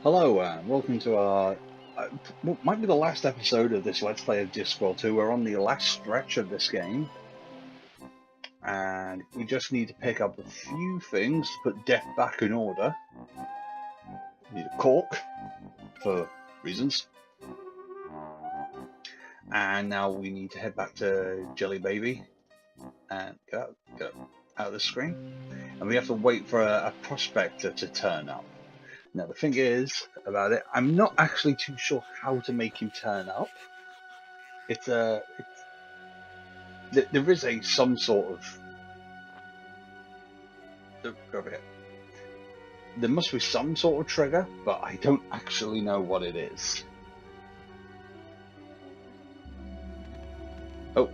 Hello and welcome to our what might be the last episode of this Let's Play of Discworld 2. We're on the last stretch of this game, and we just need to pick up a few things to put Death back in order. We need a cork, for reasons. And now we need to head back to Jelly Baby and get out of the screen. And we have to wait for a prospector to turn up. Now the thing is about it, I'm not actually too sure how to make him turn up. There is some sort of over here. There must be some sort of trigger, but I don't actually know what it is. Oh.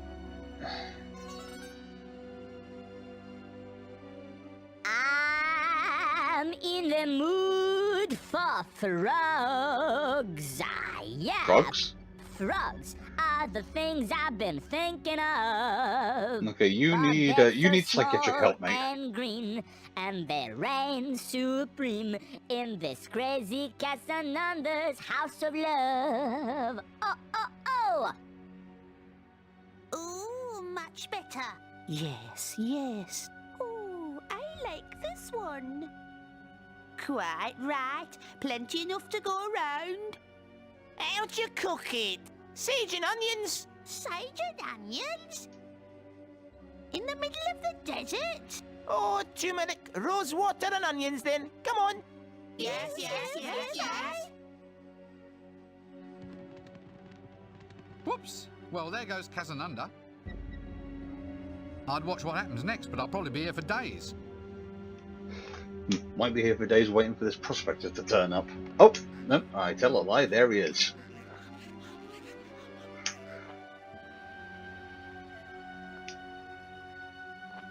I'm in the mood for frogs. Yeah. Frogs? Frogs are the things I've been thinking of. Okay, you need psychiatric help, mate. And green, and they reign supreme in this crazy Casanander's house of love. Oh, oh, oh! Ooh, much better. Yes, yes. Ooh, I like this one. Quite right. Plenty enough to go around. How'd you cook it? Sage and onions? Sage and onions? In the middle of the desert? Oh, turmeric, rose water and onions then. Come on. Yes. Whoops. Well, there goes Casananda. I'd watch what happens next, but I'll probably be here for days. Might be here for days waiting for this prospector to turn up. Oh, no, I tell a lie, there he is.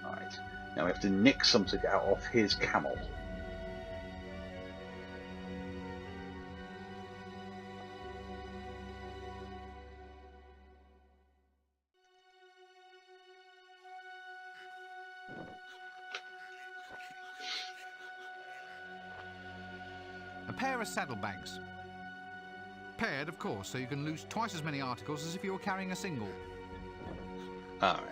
Alright, now we have to nick something out of his camel. A pair of saddlebags. Paired, of course, so you can lose twice as many articles as if you were carrying a single. Alright.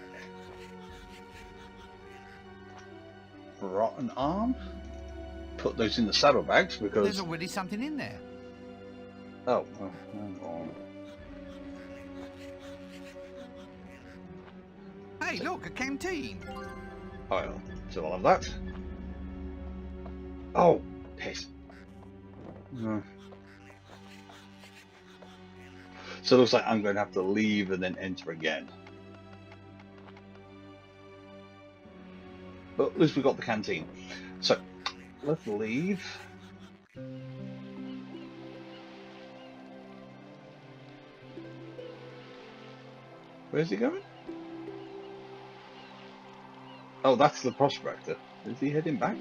Rotten arm. Put those in the saddlebags because... There's already something in there. Oh, well, hang on. Hey, look, a canteen. Oh, so I'll have that. Oh, piss. So it looks like I'm going to have to leave and then enter again. But at least we got the canteen. So let's leave. Where's he going? Oh, that's the prospector. Is he heading back?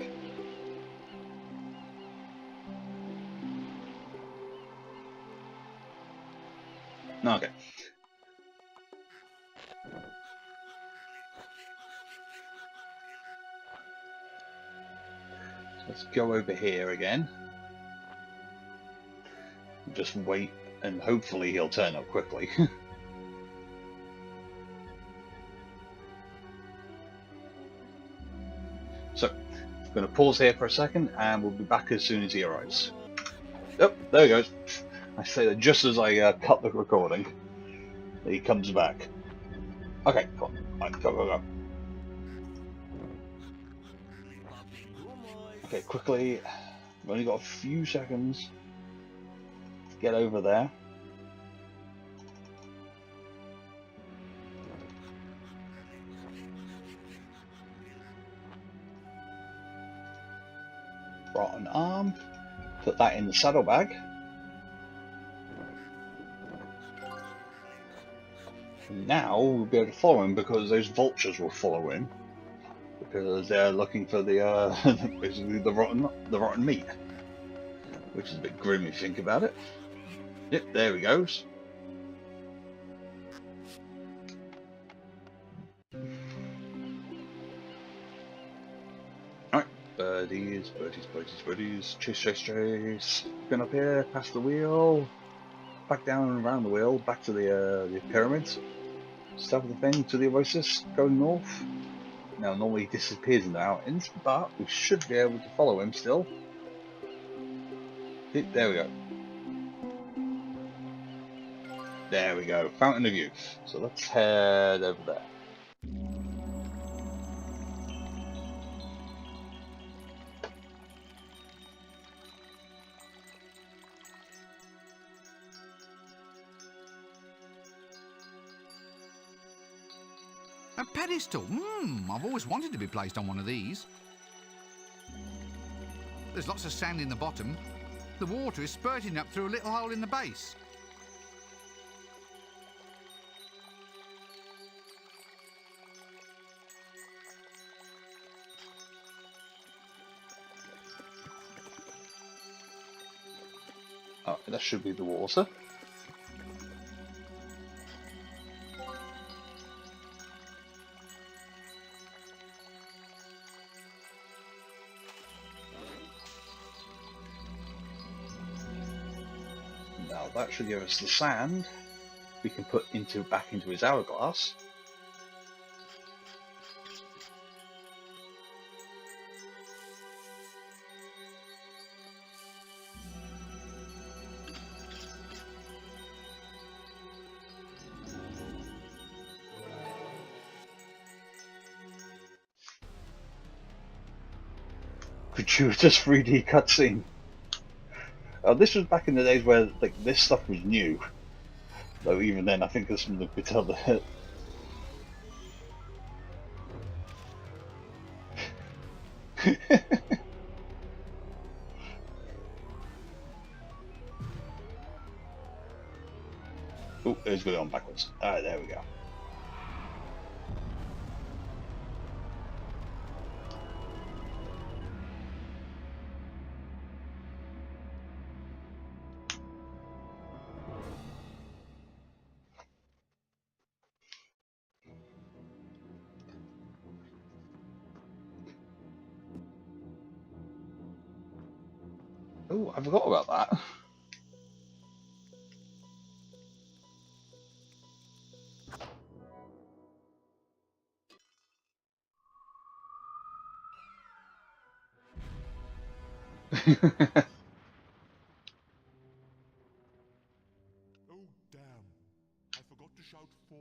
Okay. So let's go over here again. Just wait and hopefully he'll turn up quickly. So, I'm going to pause here for a second and we'll be back as soon as he arrives. Oh, there he goes. I say that just as I cut the recording. He comes back. Okay, come on. Right, go. Okay, quickly. We've only got a few seconds to get over there. Rotten arm. Put that in the saddlebag. Now we'll be able to follow him because those vultures will follow him because they're looking for the basically the rotten meat, which is a bit grim if you think about it. Yep, there he goes. All right, Birdies, birdies, birdies, birdies. Chase, chase, chase. Spin up here, past the wheel. Back down and around the wheel, back to the pyramids. Stop the thing to the oasis, going north. Now, normally he disappears in the mountains, but we should be able to follow him still. There we go. There we go, Fountain of Youth. So let's head over there. A pedestal? I've always wanted to be placed on one of these. There's lots of sand in the bottom. The water is spurting up through a little hole in the base. Oh, that should be the water. Now that should give us the sand we can put back into his hourglass. Gratuitous 3D cutscene. This was back in the days where like this stuff was new. Though even then, I think there's some bit other. Oh, it's going on backwards. Alright, there we go. Oh, I forgot about that. Oh, damn. I forgot to shout 4.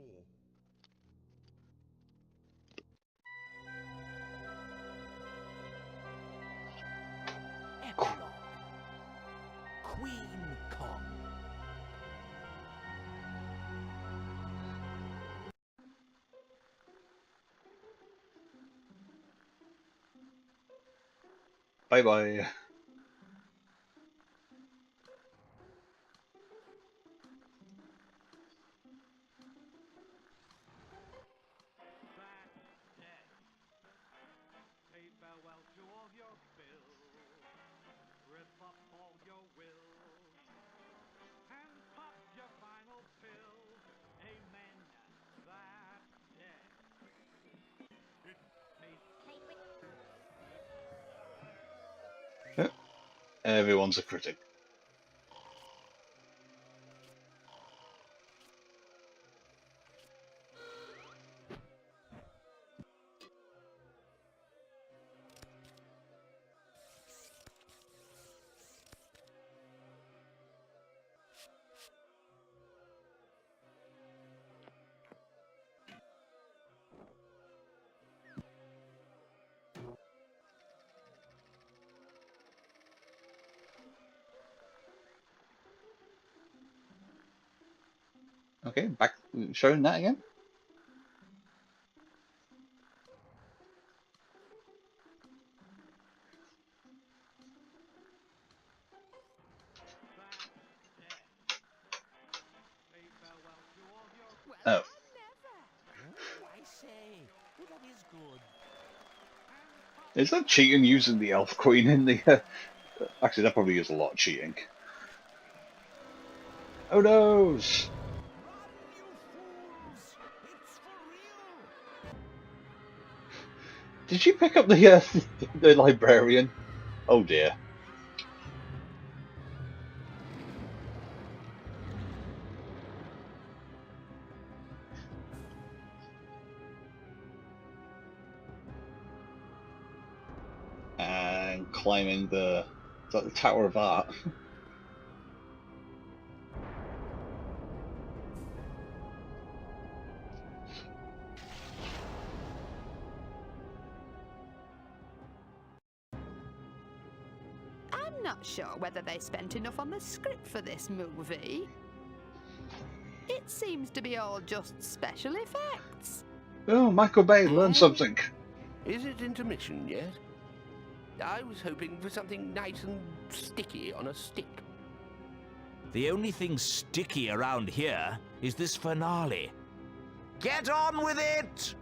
Epilogue. Queen Kong. Bye bye. Everyone's a critic. Okay, back showing that again. Oh. I say, that is good. Is that cheating using the Elf Queen in the... Actually, that probably is a lot of cheating. Oh noes! Run, you fools! It's for real! Did you pick up the the librarian? Oh dear. And climbing the Tower of Art. I'm not sure whether they spent enough on the script for this movie. It seems to be all just special effects. Oh, Michael Bay, learn something. Is it intermission yet? I was hoping for something nice and sticky on a stick. The only thing sticky around here is this finale. Get on with it!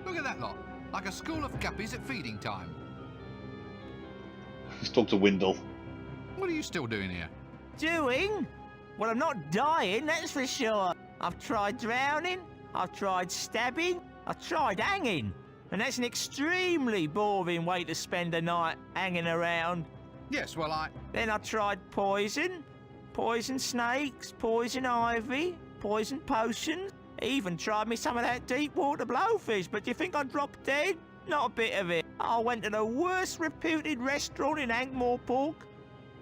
Look at that lot. Like a school of guppies at feeding time. Let's talk to Windle. What are you still doing here? Doing? Well, I'm not dying, that's for sure. I've tried drowning, I've tried stabbing, I've tried hanging. And that's an extremely boring way to spend a night hanging around. Yes, well, Then I tried poison, poison snakes, poison ivy, poison potions. Even tried me some of that deep water blowfish, but do you think I dropped dead? Not a bit of it. I went to the worst reputed restaurant in Ankh-Morpork,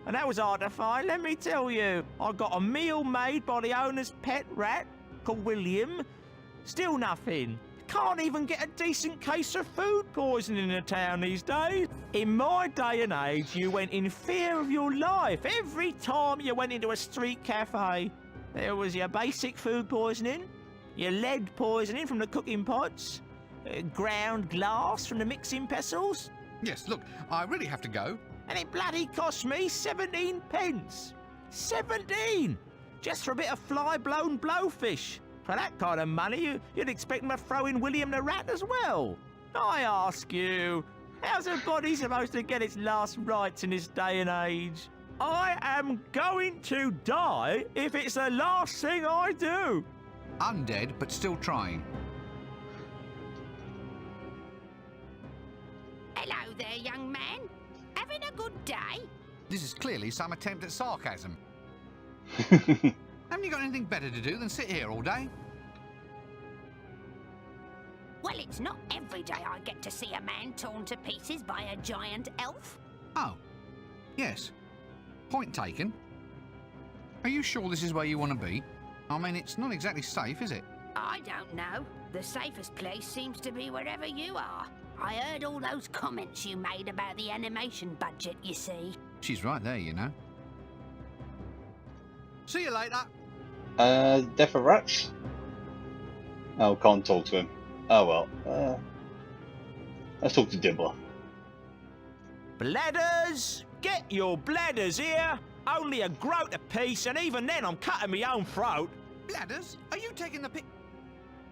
and that was hard to find, let me tell you. I got a meal made by the owner's pet rat, called William. Still nothing. Can't even get a decent case of food poisoning in a town these days. In my day and age, you went in fear of your life every time you went into a street cafe. There was your basic food poisoning, your lead poisoning from the cooking pots, ground glass from the mixing pestles. yes, look, I really have to go. And it bloody cost me 17 pence. 17! Just for a bit of fly-blown blowfish. For that kind of money, you'd expect them to throw in William the Rat as well. I ask you, how's a body supposed to get its last rites in this day and age? I am going to die if it's the last thing I do. Undead, but still trying. Hello there, young man. Having a good day? This is clearly some attempt at sarcasm. Haven't you got anything better to do than sit here all day? Well, it's not every day I get to see a man torn to pieces by a giant elf. Oh, yes. Point taken. Are you sure this is where you want to be? I mean, it's not exactly safe, is it? I don't know. The safest place seems to be wherever you are. I heard all those comments you made about the animation budget, you see. She's right there, you know. See you later. Death of Rats? Oh, can't talk to him. Oh well. Let's talk to Dibbler. Bladders! Get your bladders here! Only a groat apiece, and even then I'm cutting my own throat. Bladders? Are you taking the pic?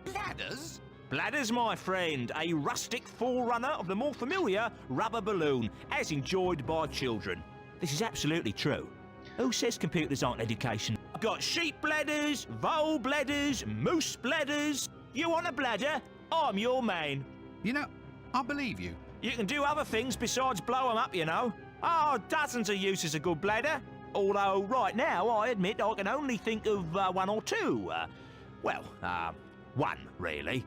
Bladders? Bladders, my friend, a rustic forerunner of the more familiar rubber balloon, as enjoyed by children. This is absolutely true. Who says computers aren't education? I've got sheep bladders, vole bladders, moose bladders. You want a bladder? I'm your man. You know, I believe you. You can do other things besides blow 'em up, you know. Oh, dozens of uses a good bladder. Although right now, I admit I can only think of one or two. One, really.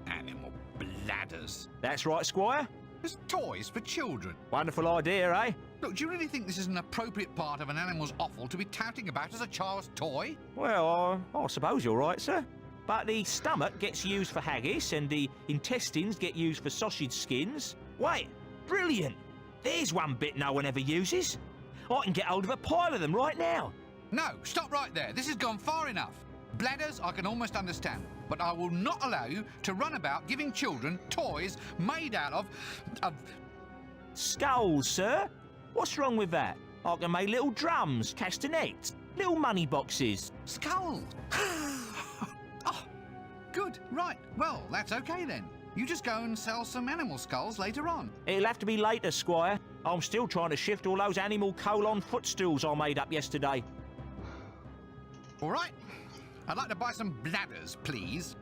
Animal bladders. That's right, Squire. There's toys for children. Wonderful idea, eh? Look, do you really think this is an appropriate part of an animal's offal to be touting about as a child's toy? Well, I suppose you're right, sir. But the stomach gets used for haggis and the intestines get used for sausage skins. Wait, brilliant! There's one bit no one ever uses. I can get hold of a pile of them right now. No, stop right there. This has gone far enough. Bladders I can almost understand, but I will not allow you to run about giving children toys made out of... Skulls, sir? What's wrong with that? I can make little drums, castanets, little money boxes. Skulls! Oh, good, right. Well, that's okay then. You just go and sell some animal skulls later on. It'll have to be later, Squire. I'm still trying to shift all those animal colon footstools I made up yesterday. All right. I'd like to buy some bladders, please.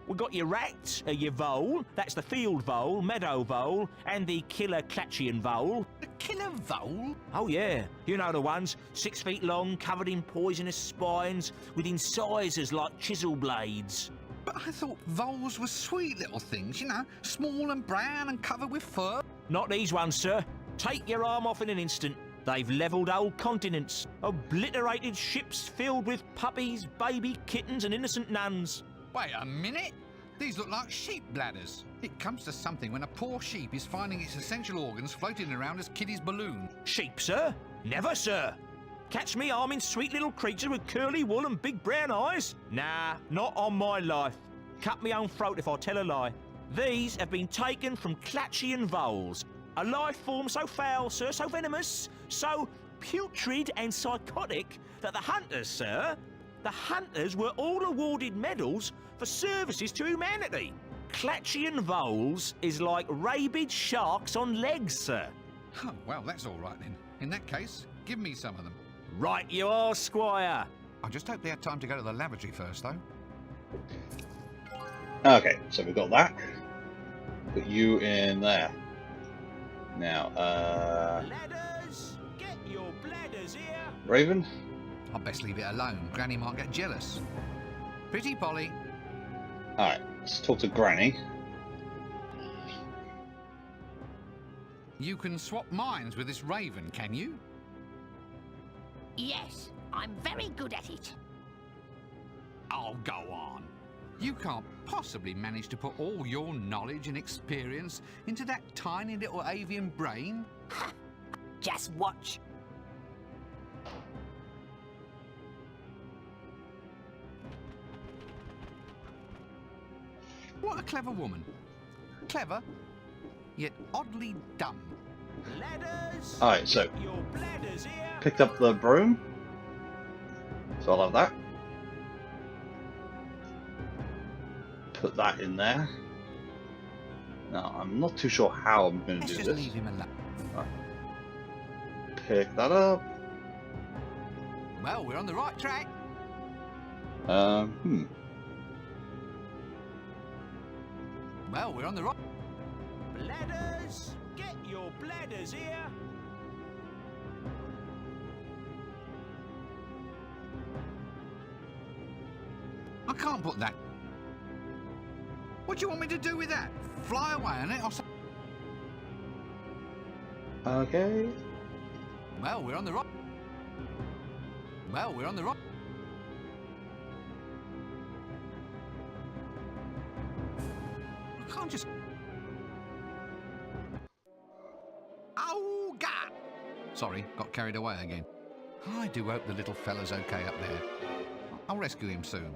We've got your rat, your vole, that's the field vole, meadow vole, and the killer Clatchian vole. The killer vole? Oh yeah, you know the ones, 6 feet long, covered in poisonous spines, with incisors like chisel blades. But I thought voles were sweet little things, you know, small and brown and covered with fur. Not these ones, sir. Take your arm off in an instant. They've levelled old continents, obliterated ships filled with puppies, baby kittens and innocent nuns. Wait a minute. These look like sheep bladders. It comes to something when a poor sheep is finding its essential organs floating around as Kitty's balloon. Sheep, sir? Never, sir. Catch me arming sweet little creatures with curly wool and big brown eyes? Nah, not on my life. Cut me own throat if I tell a lie. These have been taken from Clatchian voles. A life form so foul, sir, so venomous, so putrid and psychotic that the hunters, sir, the hunters were all awarded medals for services to humanity. Clatchian voles is like rabid sharks on legs, sir. Oh, well, that's all right then. In that case, give me some of them. Right you are, Squire. I just hope they had time to go to the lavatory first, though. Okay, so we've got that. Put you in there. Now, Bladders, get your bladders here. Raven? I'd best leave it alone. Granny might get jealous. Pretty Polly. Alright, let's talk to Granny. You can swap minds with this raven, can you? Yes, I'm very good at it. Oh, go on. You can't possibly manage to put all your knowledge and experience into that tiny little avian brain. Just watch. What a clever woman. Clever, yet oddly dumb. Bladders, Alright, so get your bladders here. picked up the broom. So I'll have that. Put that in there. Now, I'm not too sure how I'm going to Let's do just this. leave him alone. Pick that up. Well, we're on the right track. Well, We're on the right... Bladders, get your bladders here. I can't put that... What do you want me to do with that? Fly away on it or something? okay. Well, we're on the right... We're on the right... I can't just... Oh, God! Sorry, got carried away again. I do hope the little fella's okay up there. I'll rescue him soon.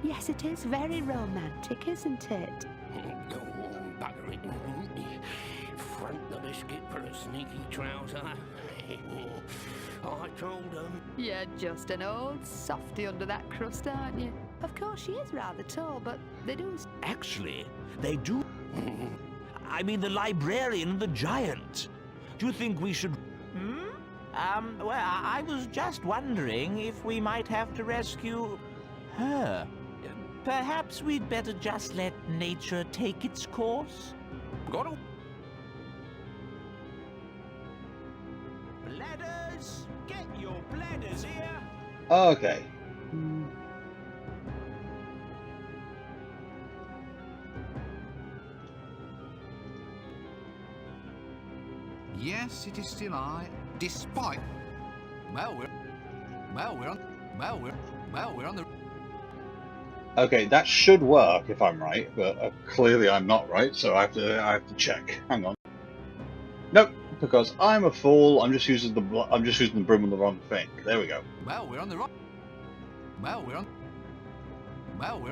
Yes, it is very romantic, isn't it? Bugger it. Front the biscuit for a sneaky trouser. I told them. You're just an old softy under that crust, aren't you? Of course, she is rather tall, but they do... Actually, they do. I mean, the librarian and the giant. Do you think we should... Well, I was just wondering if we might have to rescue her. Perhaps we'd better just let nature take its course? Got to... Bladders, get your bladders here. Okay. Yes, it is still I, despite... we're on the... Okay, that should work if I'm right, but clearly I'm not right, so I have to check. Hang on. Nope, because I'm a fool. I'm just using the broom on the wrong thing. There we go. Well, we're on the right... we're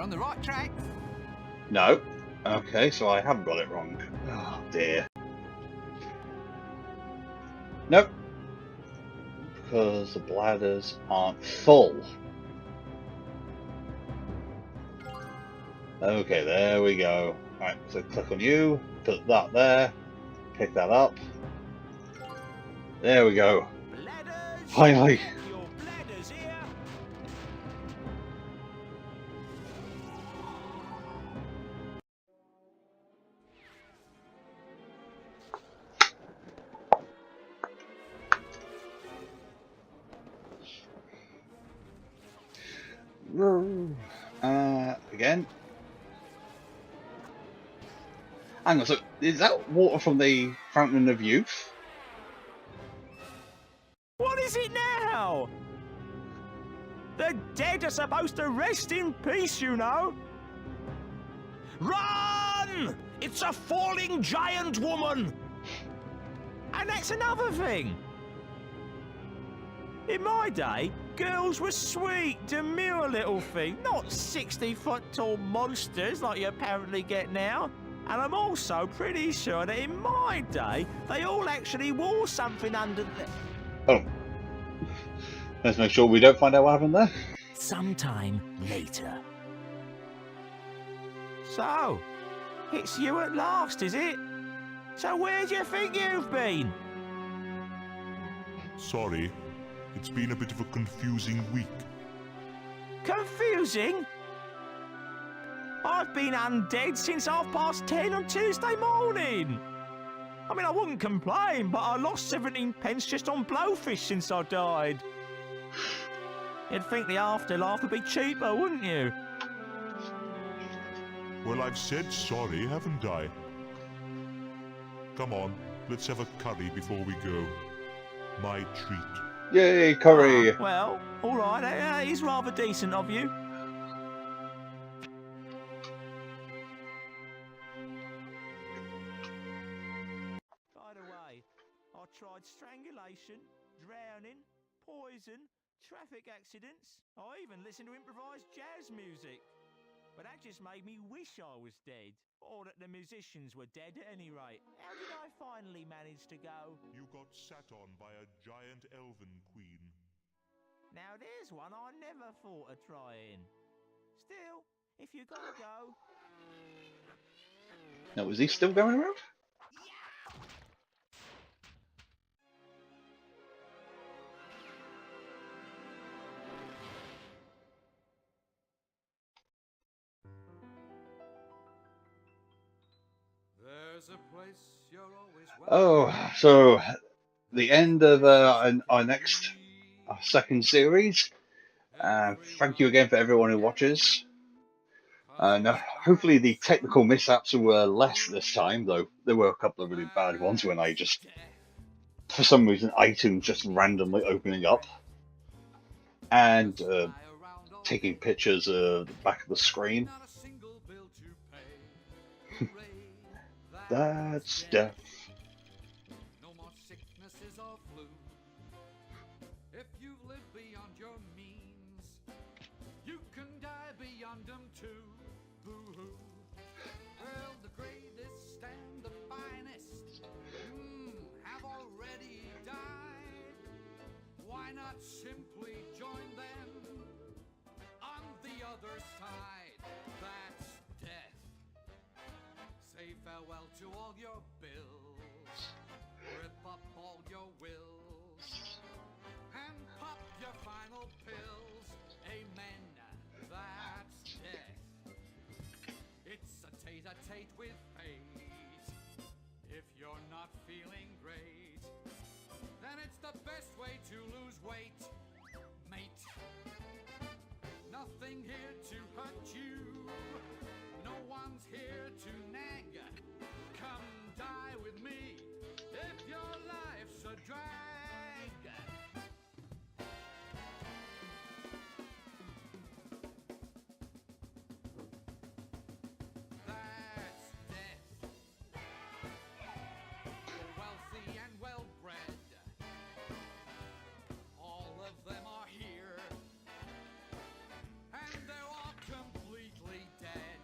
on the right track. No. Okay, so I have got it wrong. Oh dear. Nope. Because the bladders aren't full. Okay, there we go. Alright, so click on you, put that there, pick that up. There we go. Finally. Your bladder's here. Again. Hang on, so is that water from the Fountain of Youth? What is it now? The dead are supposed to rest in peace, you know. Run! It's a falling giant woman! And that's another thing. In my day, girls were sweet, demure little things, not 60-foot tall monsters like you apparently get now. And I'm also pretty sure that in my day, they all actually wore something under the... Oh. Let's make sure we don't find out what happened there. Sometime later. So, it's you at last, is it? So where do you think you've been? Sorry, it's been a bit of a confusing week. Confusing? I've been undead since 10:30 on Tuesday morning. I mean, I wouldn't complain, but I lost 17 pence just on blowfish since I died. You'd think the afterlife would be cheaper, wouldn't you? Well, I've said sorry, haven't I? Come on, let's have a curry before we go. My treat. Yay, curry! Well, all right, that is rather decent of you. By the way, I tried strangulation, drowning, poison, traffic accidents. I even listened to improvised jazz music. But that just made me wish I was dead. Or that the musicians were dead at any rate. How did I finally manage to go? You got sat on by a giant elven queen. Now there's one I never thought of trying. Still, if you gotta go... Now, is he still going around? Oh, so the end of our next second series. Thank you again for everyone who watches. And hopefully the technical mishaps were less this time, though there were a couple of really bad ones when I just, for some reason, iTunes just randomly opening up and taking pictures of the back of the screen. That's death. No more sicknesses or flu. If you live beyond your means, you can die beyond them too. Boo-hoo. Well, the greatest and the finest have already died. Why not simply join them on the other side? That's death. Say farewell to all your bills, rip up all your wills, and pop your final pills. Amen, that's death. It's a tete-a-tete with fate. If you're not feeling great, then it's the best way to lose weight, mate. Nothing here to hurt you, no one's here to nag. Come die with me if your life's a drag. That's death. You're wealthy and well-bred. All of them are here, and they're all completely dead.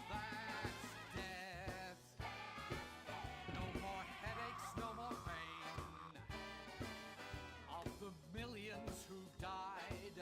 That's death. No more headaches, no more pain. Of the millions who died,